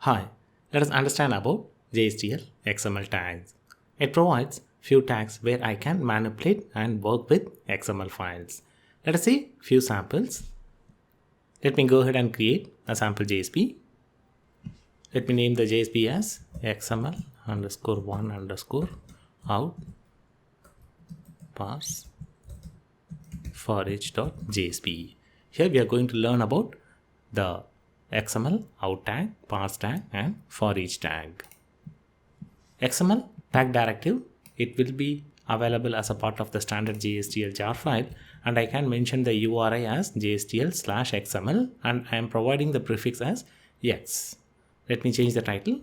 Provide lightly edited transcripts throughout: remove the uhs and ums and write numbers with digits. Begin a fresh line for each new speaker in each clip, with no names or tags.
Hi, let us understand about JSTL XML tags. It provides few tags where I can manipulate and work with XML files. Let us see few samples. Let me go ahead and create a sample JSP. Let me name the JSP as XML underscore one underscore out parse foreach.jsp. Here we are going to learn about the XML out tag, parse tag and foreach tag. XML tag directive, it will be available as a part of the standard JSTL jar file, and I can mention the URI as JSTL/XML and I am providing the prefix as X. Let me change the title.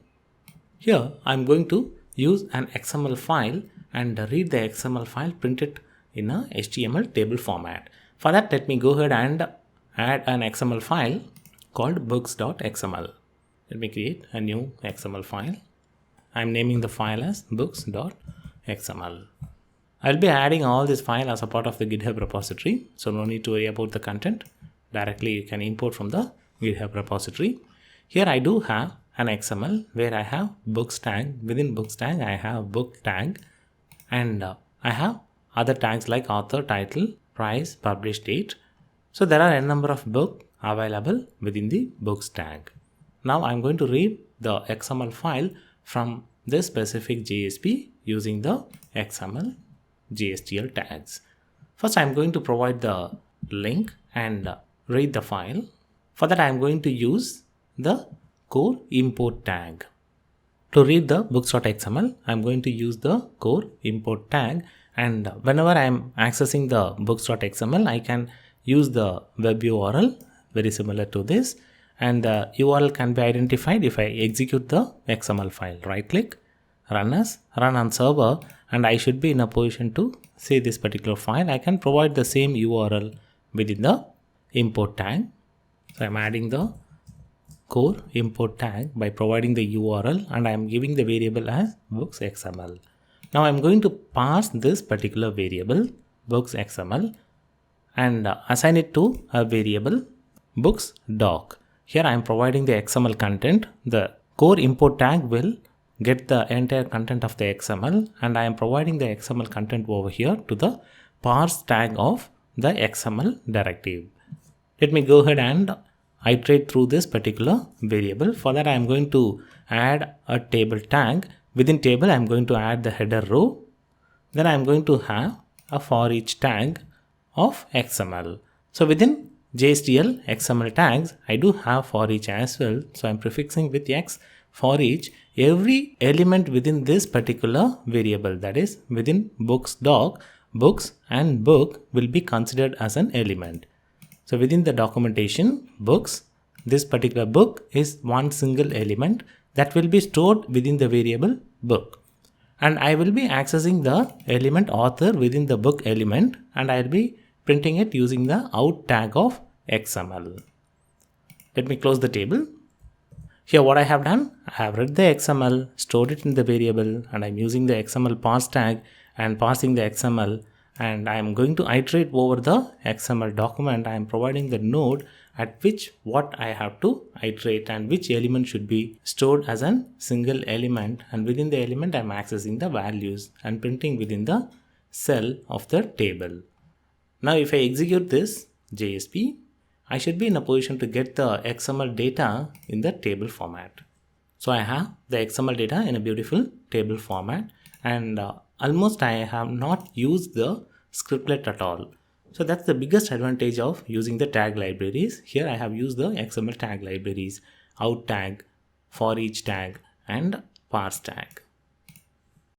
Here I am going to use an XML file and read the XML file, print it in a HTML table format. For that, let me go ahead and add an XML file called books.xml. Let me create a new XML file. I am naming the file as books.xml. I'll be adding all this file as a part of the GitHub repository, so no need to worry about the content. Directly you can import from the GitHub repository. Here I do have an XML where I have books tag. Within books tag I have book tag, and I have other tags like author, title, price, publish date. So there are a number of books available within the books tag. Now I'm going to read the XML file from this specific JSP using the XML JSTL tags. First I'm going to provide the link and read the file. For that I'm going to use the core import tag. To read the books.xml, I'm going to use the core import tag, and whenever I'm accessing the books.xml, I can use the web URL very similar to this, and the URL can be identified if I execute the XML file. Right click, run as, run on server, and I should be in a position to see this particular file. I can provide the same URL within the import tag. So I'm adding the core import tag by providing the URL, and I am giving the variable as books.xml. Now I'm going to parse this particular variable books.xml and assign it to a variable books.doc. Here I am providing the XML content. The core import tag will get the entire content of the XML, and I am providing the XML content over here to the parse tag of the XML directive. Let me go ahead and iterate through this particular variable. For that I am going to add a table tag. Within table I am going to add the header row. Then I am going to have a for each tag of XML. So within JSTL XML tags I do have for each as well. So I am prefixing with X for each. Every element within this particular variable, that is within books.doc, books and book will be considered as an element. So within the documentation books, this particular book is one single element that will be stored within the variable book. And I will be accessing the element author within the book element, and I will be printing it using the out tag of XML. Let me close the table. Here what I have done, I have read the XML, stored it in the variable, and I'm using the XML parse tag and parsing the XML. And I am going to iterate over the XML document. I am providing the node at which what I have to iterate and which element should be stored as a single element, and within the element I am accessing the values and printing within the cell of the table. Now if I execute this JSP, I should be in a position to get the XML data in the table format. So I have the XML data in a beautiful table format, and almost I have not used the scriptlet at all. So that's the biggest advantage of using the tag libraries. Here I have used the XML tag libraries, out tag, for each tag and parse tag.